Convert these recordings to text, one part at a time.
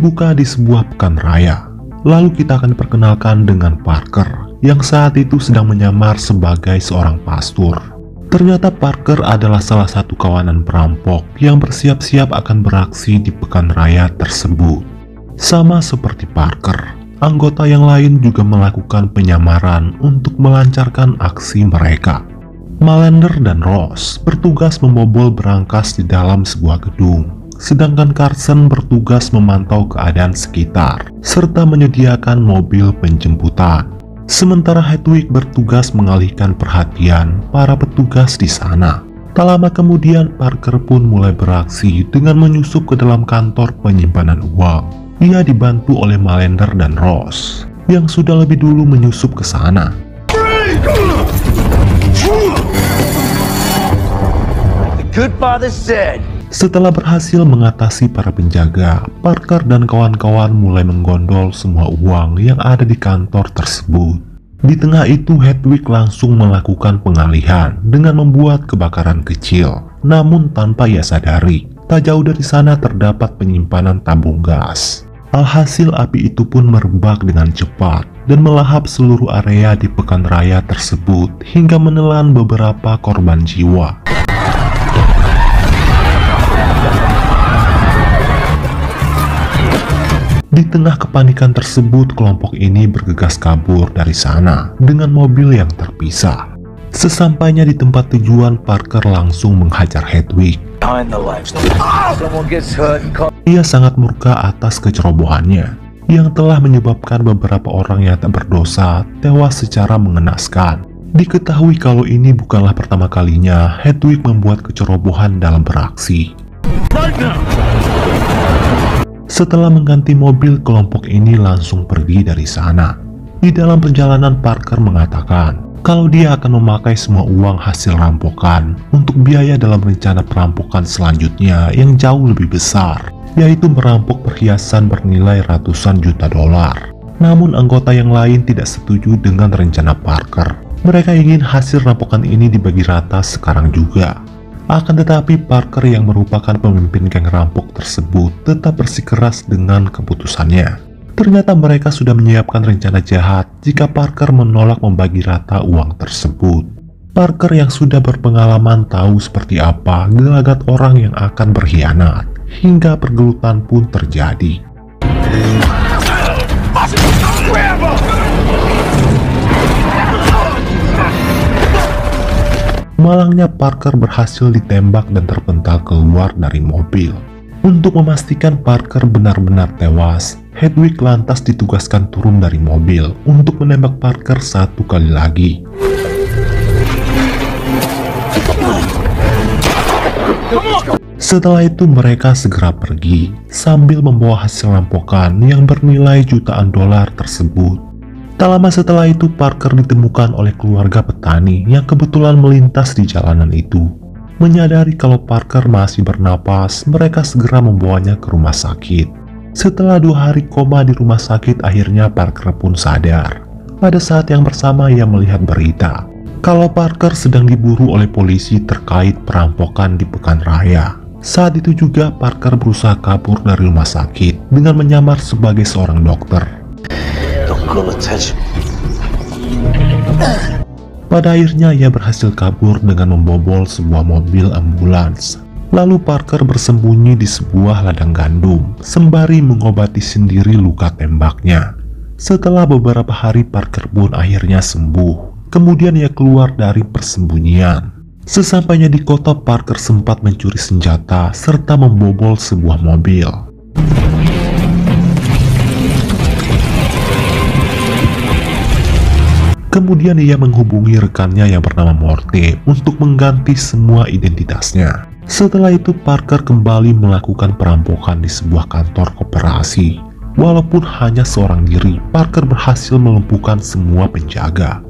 dibuka di sebuah pekan raya. Lalu kita akan diperkenalkan dengan Parker yang saat itu sedang menyamar sebagai seorang pastor. Ternyata Parker adalah salah satu kawanan perampok yang bersiap-siap akan beraksi di pekan raya tersebut. Sama seperti Parker, anggota yang lain juga melakukan penyamaran untuk melancarkan aksi mereka. Malander dan Ross bertugas membobol berangkas di dalam sebuah gedung, sedangkan Carson bertugas memantau keadaan sekitar serta menyediakan mobil penjemputan. Sementara Hedwig bertugas mengalihkan perhatian para petugas di sana. Tak lama kemudian Parker pun mulai beraksi dengan menyusup ke dalam kantor penyimpanan uang. Ia dibantu oleh Malander dan Ross yang sudah lebih dulu menyusup ke sana. Good father said. Setelah berhasil mengatasi para penjaga, Parker dan kawan-kawan mulai menggondol semua uang yang ada di kantor tersebut. Di tengah itu Hedwig langsung melakukan pengalihan dengan membuat kebakaran kecil. Namun tanpa ia sadari, tak jauh dari sana terdapat penyimpanan tabung gas. Alhasil api itu pun merebak dengan cepat dan melahap seluruh area di pekan raya tersebut hingga menelan beberapa korban jiwa. Di tengah kepanikan tersebut, kelompok ini bergegas kabur dari sana dengan mobil yang terpisah. Sesampainya di tempat tujuan, Parker langsung menghajar Hedwig. Ia sangat murka atas kecerobohannya yang telah menyebabkan beberapa orang yang tak berdosa tewas secara mengenaskan. Diketahui kalau ini bukanlah pertama kalinya Hedwig membuat kecerobohan dalam beraksi. Setelah mengganti mobil, kelompok ini langsung pergi dari sana. Di dalam perjalanan, Parker mengatakan kalau dia akan memakai semua uang hasil rampokan untuk biaya dalam rencana perampokan selanjutnya yang jauh lebih besar, yaitu merampok perhiasan bernilai ratusan juta dolar. Namun anggota yang lain tidak setuju dengan rencana Parker. Mereka ingin hasil rampokan ini dibagi rata sekarang juga. Akan tetapi Parker yang merupakan pemimpin geng rampok tersebut tetap bersikeras dengan keputusannya. Ternyata mereka sudah menyiapkan rencana jahat jika Parker menolak membagi rata uang tersebut. Parker yang sudah berpengalaman tahu seperti apa gelagat orang yang akan berkhianat, hingga pergelutan pun terjadi. Malangnya Parker berhasil ditembak dan terpental keluar dari mobil. Untuk memastikan Parker benar-benar tewas, Hedwig lantas ditugaskan turun dari mobil untuk menembak Parker satu kali lagi. Setelah itu mereka segera pergi sambil membawa hasil rampokan yang bernilai jutaan dolar tersebut. Tak lama setelah itu Parker ditemukan oleh keluarga petani yang kebetulan melintas di jalanan itu. Menyadari kalau Parker masih bernapas, mereka segera membawanya ke rumah sakit. Setelah 2 hari koma di rumah sakit, akhirnya Parker pun sadar. Pada saat yang bersama ia melihat berita kalau Parker sedang diburu oleh polisi terkait perampokan di pekan raya. Saat itu juga Parker berusaha kabur dari rumah sakit dengan menyamar sebagai seorang dokter. Pada akhirnya ia berhasil kabur dengan membobol sebuah mobil ambulans. Lalu Parker bersembunyi di sebuah ladang gandum sembari mengobati sendiri luka tembaknya. Setelah beberapa hari Parker pun akhirnya sembuh. Kemudian ia keluar dari persembunyian. Sesampainya di kota, Parker sempat mencuri senjata serta membobol sebuah mobil. Kemudian ia menghubungi rekannya yang bernama Morte untuk mengganti semua identitasnya. Setelah itu Parker kembali melakukan perampokan di sebuah kantor koperasi. Walaupun hanya seorang diri, Parker berhasil melumpuhkan semua penjaga.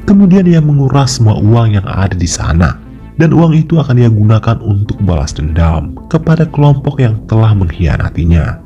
Kemudian ia menguras semua uang yang ada di sana. Dan uang itu akan ia gunakan untuk balas dendam kepada kelompok yang telah mengkhianatinya.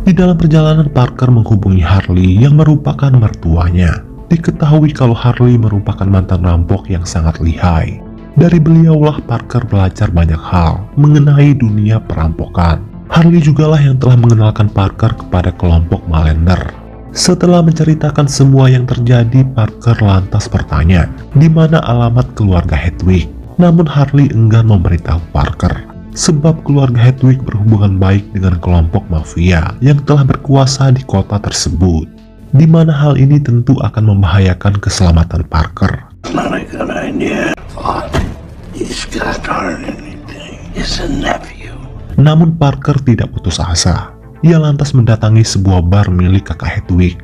Di dalam perjalanan, Parker menghubungi Harley yang merupakan mertuanya. Diketahui kalau Harley merupakan mantan rampok yang sangat lihai. Dari beliaulah Parker belajar banyak hal mengenai dunia perampokan. Harley jugalah yang telah mengenalkan Parker kepada kelompok Malender. Setelah menceritakan semua yang terjadi, Parker lantas bertanya di mana alamat keluarga Hedwig. Namun Harley enggan memberitahu Parker, sebab keluarga Hedwig berhubungan baik dengan kelompok mafia yang telah berkuasa di kota tersebut, di mana hal ini tentu akan membahayakan keselamatan Parker. Not a good idea. He's got darn anything. It's a nephew. Namun Parker tidak putus asa. Ia lantas mendatangi sebuah bar milik kakak Hedwig.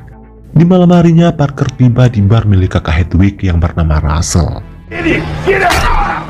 Di malam harinya, Parker tiba di bar milik kakak Hedwig yang bernama Russell. Idiot, get out!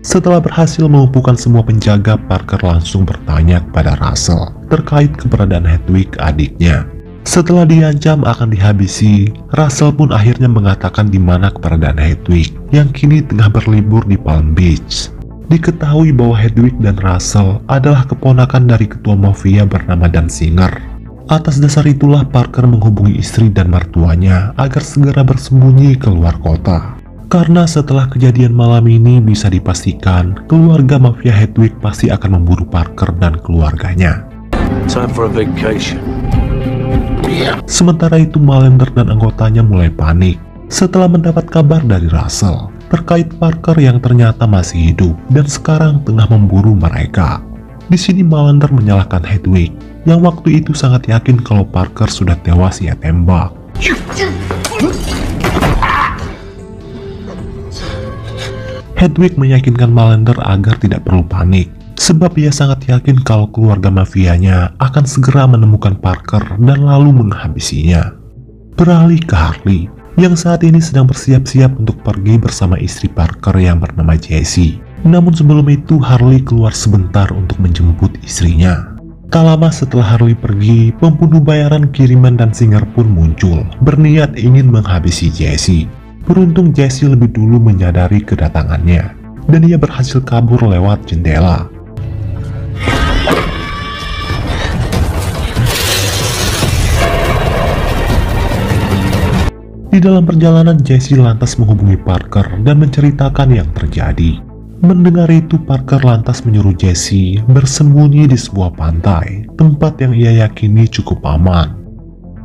Setelah berhasil melumpuhkan semua penjaga, Parker langsung bertanya kepada Russell terkait keberadaan Hedwig, adiknya. Setelah diancam akan dihabisi, Russell pun akhirnya mengatakan di mana keberadaan Hedwig yang kini tengah berlibur di Palm Beach. Diketahui bahwa Hedwig dan Russell adalah keponakan dari ketua mafia bernama Danziger. Atas dasar itulah Parker menghubungi istri dan mertuanya agar segera bersembunyi keluar kota. Karena setelah kejadian malam ini bisa dipastikan keluarga mafia Hedwig pasti akan memburu Parker dan keluarganya. Time for a vacation. Sementara itu Malender dan anggotanya mulai panik setelah mendapat kabar dari Russell terkait Parker yang ternyata masih hidup dan sekarang tengah memburu mereka. Di sini Malender menyalahkan Hedwig yang waktu itu sangat yakin kalau Parker sudah tewas ia tembak. Hedwig meyakinkan Malender agar tidak perlu panik, sebab ia sangat yakin kalau keluarga mafianya akan segera menemukan Parker dan lalu menghabisinya. Beralih ke Harley, yang saat ini sedang bersiap-siap untuk pergi bersama istri Parker yang bernama Jessie. Namun sebelum itu Harley keluar sebentar untuk menjemput istrinya. Tak lama setelah Harley pergi, pembunuh bayaran kiriman Danziger pun muncul, berniat ingin menghabisi Jessie. Beruntung Jessie lebih dulu menyadari kedatangannya, dan ia berhasil kabur lewat jendela. Di dalam perjalanan, Jessie lantas menghubungi Parker dan menceritakan yang terjadi. Mendengar itu, Parker lantas menyuruh Jessie bersembunyi di sebuah pantai, tempat yang ia yakini cukup aman.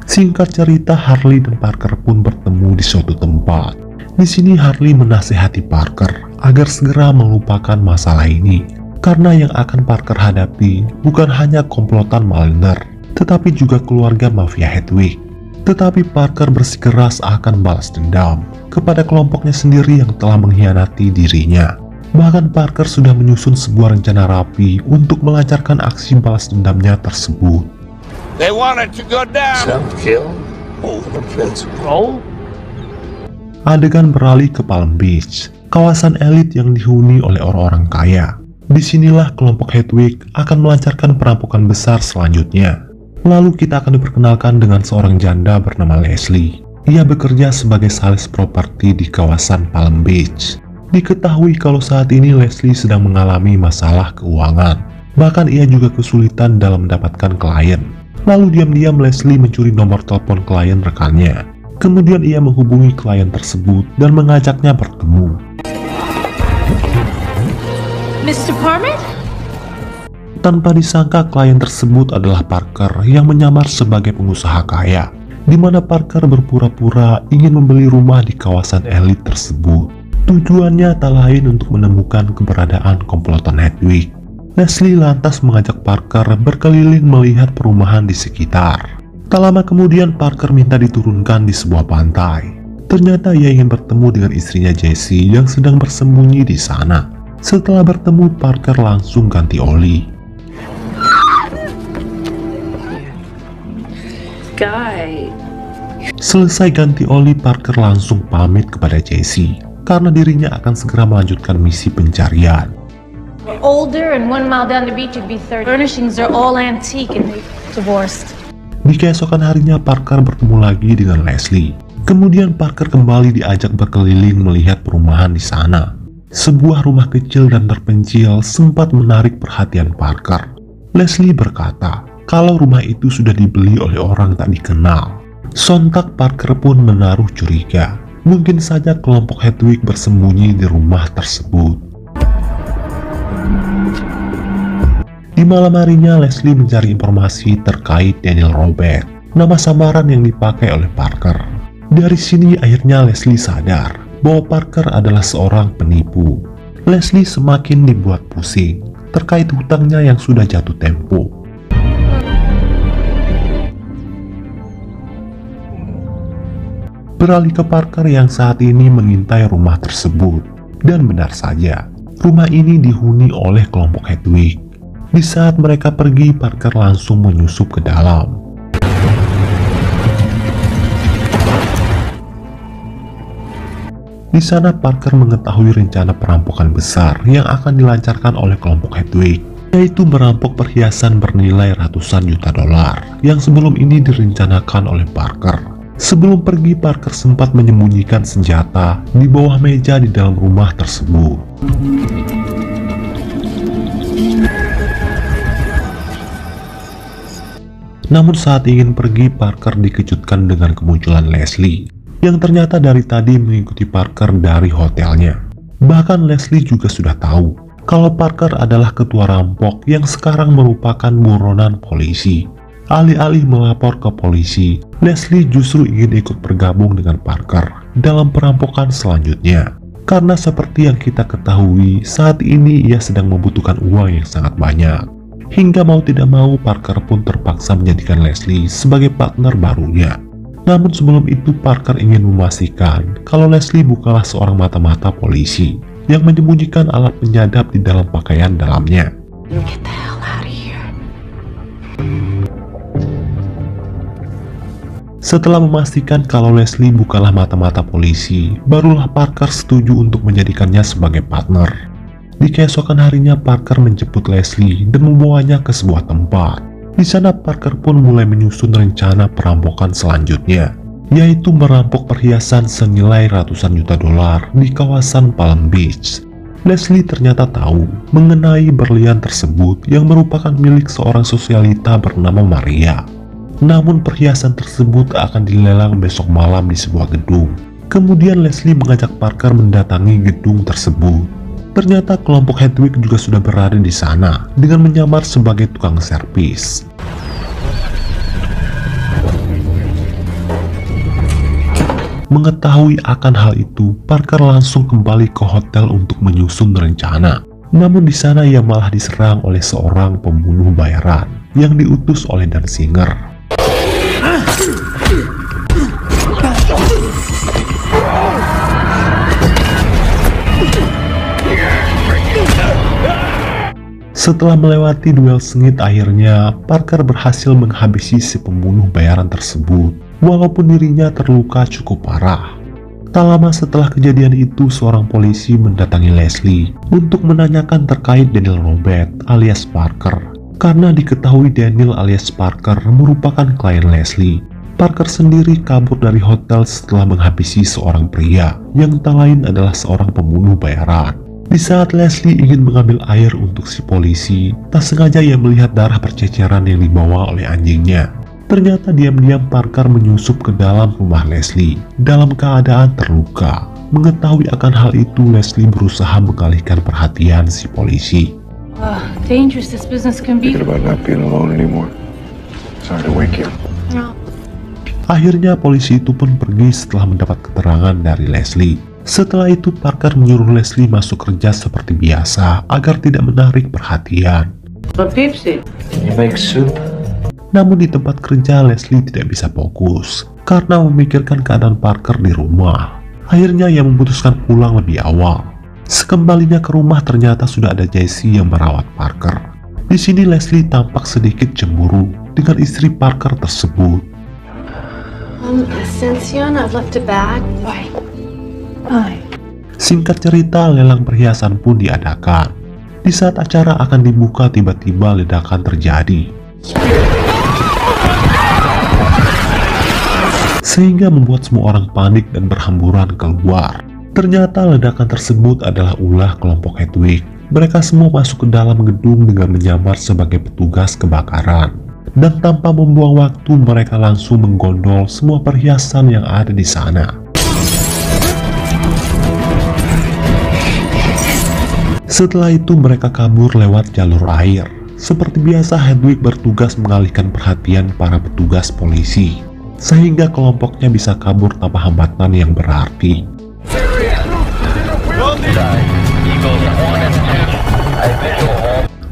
Singkat cerita, Harley dan Parker pun bertemu di suatu tempat. Di sini Harley menasihati Parker agar segera melupakan masalah ini, karena yang akan Parker hadapi bukan hanya komplotan Malender, tetapi juga keluarga mafia Hedwig. Tetapi Parker bersikeras akan balas dendam kepada kelompoknya sendiri yang telah mengkhianati dirinya. Bahkan Parker sudah menyusun sebuah rencana rapi untuk melancarkan aksi balas dendamnya tersebut. They want it to go down. Self-kill over principle. Adegan beralih ke Palm Beach, kawasan elit yang dihuni oleh orang-orang kaya. Disinilah kelompok Hedwig akan melancarkan perampokan besar selanjutnya. Lalu kita akan diperkenalkan dengan seorang janda bernama Leslie. Ia bekerja sebagai sales properti di kawasan Palm Beach. Diketahui kalau saat ini Leslie sedang mengalami masalah keuangan. Bahkan ia juga kesulitan dalam mendapatkan klien. Lalu diam-diam Leslie mencuri nomor telepon klien rekannya. Kemudian ia menghubungi klien tersebut dan mengajaknya bertemu. Mr. Parment? Tanpa disangka klien tersebut adalah Parker yang menyamar sebagai pengusaha kaya, di mana Parker berpura-pura ingin membeli rumah di kawasan elit tersebut. Tujuannya tak lain untuk menemukan keberadaan komplotan Hedwig. Leslie lantas mengajak Parker berkeliling melihat perumahan di sekitar. Tak lama kemudian Parker minta diturunkan di sebuah pantai. Ternyata ia ingin bertemu dengan istrinya Jessie yang sedang bersembunyi di sana. Setelah bertemu, Parker langsung ganti oli. Guy. Selesai ganti oli, Parker langsung pamit kepada Jessie karena dirinya akan segera melanjutkan misi pencarian. Older and 1 mile down the beach would be 30. Furnishings are all antique and they divorced. Di keesokan harinya Parker bertemu lagi dengan Leslie. Kemudian Parker kembali diajak berkeliling melihat perumahan di sana. Sebuah rumah kecil dan terpencil sempat menarik perhatian Parker. Leslie berkata kalau rumah itu sudah dibeli oleh orang tak dikenal. Sontak Parker pun menaruh curiga. Mungkin saja kelompok Hedwig bersembunyi di rumah tersebut. Di malam harinya, Leslie mencari informasi terkait Daniel Robert, nama samaran yang dipakai oleh Parker. Dari sini akhirnya Leslie sadar bahwa Parker adalah seorang penipu. Leslie semakin dibuat pusing terkait hutangnya yang sudah jatuh tempo. Beralih ke Parker yang saat ini mengintai rumah tersebut. Dan benar saja, rumah ini dihuni oleh kelompok Hedwig. Di saat mereka pergi, Parker langsung menyusup ke dalam. Di sana Parker mengetahui rencana perampokan besar yang akan dilancarkan oleh kelompok Hedwig, yaitu merampok perhiasan bernilai ratusan juta dolar yang sebelum ini direncanakan oleh Parker. Sebelum pergi, Parker sempat menyembunyikan senjata di bawah meja di dalam rumah tersebut. Namun saat ingin pergi, Parker dikejutkan dengan kemunculan Leslie yang ternyata dari tadi mengikuti Parker dari hotelnya. Bahkan Leslie juga sudah tahu kalau Parker adalah ketua rampok yang sekarang merupakan buronan polisi. Alih-alih melapor ke polisi, Leslie justru ingin ikut bergabung dengan Parker dalam perampokan selanjutnya. Karena seperti yang kita ketahui, saat ini ia sedang membutuhkan uang yang sangat banyak. Hingga mau tidak mau, Parker pun terpaksa menjadikan Leslie sebagai partner barunya. Namun sebelum itu, Parker ingin memastikan kalau Leslie bukanlah seorang mata-mata polisi yang menyembunyikan alat penyadap di dalam pakaian dalamnya. Get the hell out of here. Setelah memastikan kalau Leslie bukanlah mata-mata polisi, barulah Parker setuju untuk menjadikannya sebagai partner. Di keesokan harinya, Parker menjemput Leslie dan membawanya ke sebuah tempat. Di sana Parker pun mulai menyusun rencana perampokan selanjutnya, yaitu merampok perhiasan senilai ratusan juta dolar di kawasan Palm Beach. Leslie ternyata tahu mengenai berlian tersebut yang merupakan milik seorang sosialita bernama Maria. Namun perhiasan tersebut akan dilelang besok malam di sebuah gedung. Kemudian Leslie mengajak Parker mendatangi gedung tersebut. Ternyata kelompok Hedwig juga sudah berada di sana dengan menyamar sebagai tukang servis. Mengetahui akan hal itu, Parker langsung kembali ke hotel untuk menyusun rencana. Namun di sana ia malah diserang oleh seorang pembunuh bayaran yang diutus oleh Danziger. Setelah melewati duel sengit, akhirnya Parker berhasil menghabisi si pembunuh bayaran tersebut, walaupun dirinya terluka cukup parah. Tak lama setelah kejadian itu, seorang polisi mendatangi Leslie untuk menanyakan terkait Daniel Robert alias Parker. Karena diketahui Daniel alias Parker merupakan klien Leslie, Parker sendiri kabur dari hotel setelah menghabisi seorang pria yang tak lain adalah seorang pembunuh bayaran. Di saat Leslie ingin mengambil air untuk si polisi, tak sengaja ia melihat darah berceceran yang dibawa oleh anjingnya. Ternyata diam-diam Parker menyusup ke dalam rumah Leslie dalam keadaan terluka. Mengetahui akan hal itu, Leslie berusaha mengalihkan perhatian si polisi. Dangerous this business can be. Thinking about not being alone anymore. Sorry to wake you. No. Akhirnya polisi itu pun pergi setelah mendapat keterangan dari Leslie. Setelah itu Parker menyuruh Leslie masuk kerja seperti biasa agar tidak menarik perhatian. Can you make soup? Namun di tempat kerja Leslie tidak bisa fokus karena memikirkan keadaan Parker di rumah. Akhirnya ia memutuskan pulang lebih awal. Sekembalinya ke rumah, ternyata sudah ada Jessie yang merawat Parker. Di sini Leslie tampak sedikit cemburu dengan istri Parker tersebut. Ascension, I've left a bag. Why? Singkat cerita, lelang perhiasan pun diadakan. Di saat acara akan dibuka, tiba-tiba ledakan terjadi, sehingga membuat semua orang panik dan berhamburan keluar. Ternyata ledakan tersebut adalah ulah kelompok Hedwig. Mereka semua masuk ke dalam gedung dengan menyamar sebagai petugas kebakaran. Dan tanpa membuang waktu, mereka langsung menggondol semua perhiasan yang ada di sana. Setelah itu mereka kabur lewat jalur air. Seperti biasa, Hedwig bertugas mengalihkan perhatian para petugas polisi, sehingga kelompoknya bisa kabur tanpa hambatan yang berarti.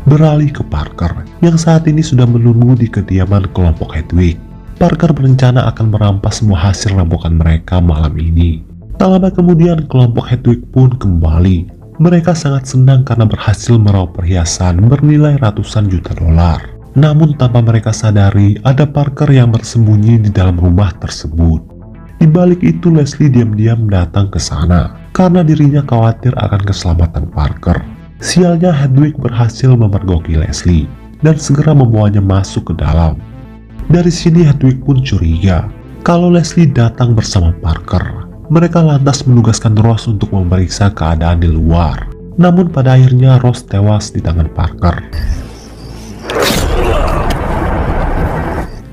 Beralih ke Parker, yang saat ini sudah menunggu di kediaman kelompok Hedwig. Parker berencana akan merampas semua hasil rampokan mereka malam ini. Tak lama kemudian, kelompok Hedwig pun kembali. Mereka sangat senang karena berhasil meraup perhiasan bernilai ratusan juta dolar. Namun tanpa mereka sadari, ada Parker yang bersembunyi di dalam rumah tersebut. Di balik itu, Leslie diam-diam datang ke sana karena dirinya khawatir akan keselamatan Parker. Sialnya, Hedwig berhasil memergoki Leslie dan segera membawanya masuk ke dalam. Dari sini Hedwig pun curiga kalau Leslie datang bersama Parker. Mereka lantas menugaskan Rose untuk memeriksa keadaan di luar. Namun pada akhirnya Rose tewas di tangan Parker.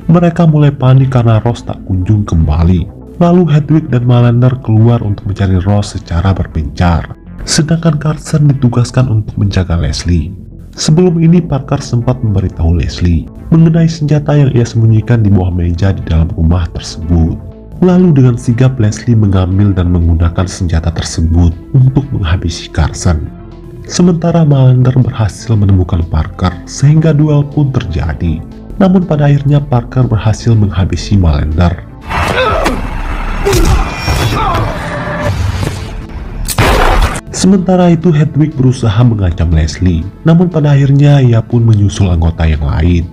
Mereka mulai panik karena Rose tak kunjung kembali. Lalu Hedwig dan Malander keluar untuk mencari Rose secara berpencar. Sedangkan Carson ditugaskan untuk menjaga Leslie. Sebelum ini Parker sempat memberitahu Leslie mengenai senjata yang ia sembunyikan di bawah meja di dalam rumah tersebut. Lalu dengan sigap Leslie mengambil dan menggunakan senjata tersebut untuk menghabisi Carson. Sementara Malander berhasil menemukan Parker sehingga duel pun terjadi. Namun pada akhirnya Parker berhasil menghabisi Malander. Sementara itu Hedwig berusaha mengancam Leslie, namun pada akhirnya ia pun menyusul anggota yang lain.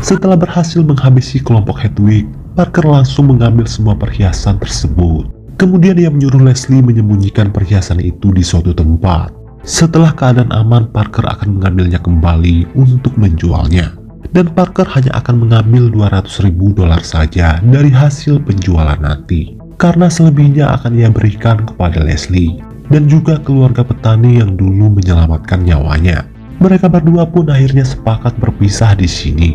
Setelah berhasil menghabisi kelompok Hedwig, Parker langsung mengambil semua perhiasan tersebut. Kemudian ia menyuruh Leslie menyembunyikan perhiasan itu di suatu tempat. Setelah keadaan aman, Parker akan mengambilnya kembali untuk menjualnya. Dan Parker hanya akan mengambil 200.000 dolar saja dari hasil penjualan nanti. Karena selebihnya akan ia berikan kepada Leslie dan juga keluarga petani yang dulu menyelamatkan nyawanya. Mereka berdua pun akhirnya sepakat berpisah di sini.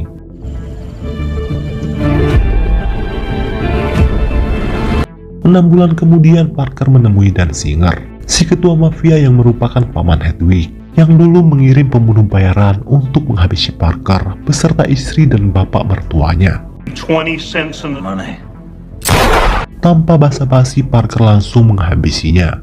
Enam bulan kemudian Parker menemui Dan Singer, si ketua mafia yang merupakan paman Hedwig, yang dulu mengirim pembunuh bayaran untuk menghabisi Parker beserta istri dan bapak mertuanya. 20 cents in the money. Tanpa basa-basi, Parker langsung menghabisinya.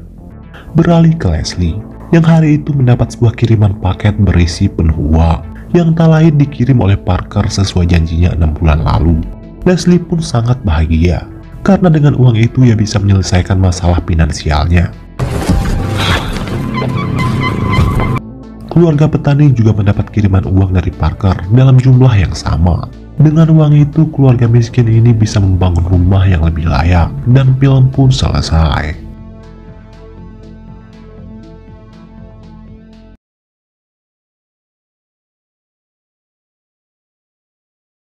Beralih ke Leslie, yang hari itu mendapat sebuah kiriman paket berisi penuh uang, yang tak lain dikirim oleh Parker sesuai janjinya 6 bulan lalu. Leslie pun sangat bahagia, karena dengan uang itu ia bisa menyelesaikan masalah finansialnya. Keluarga petani juga mendapat kiriman uang dari Parker dalam jumlah yang sama. Dengan uang itu, keluarga miskin ini bisa membangun rumah yang lebih layak, dan film pun selesai.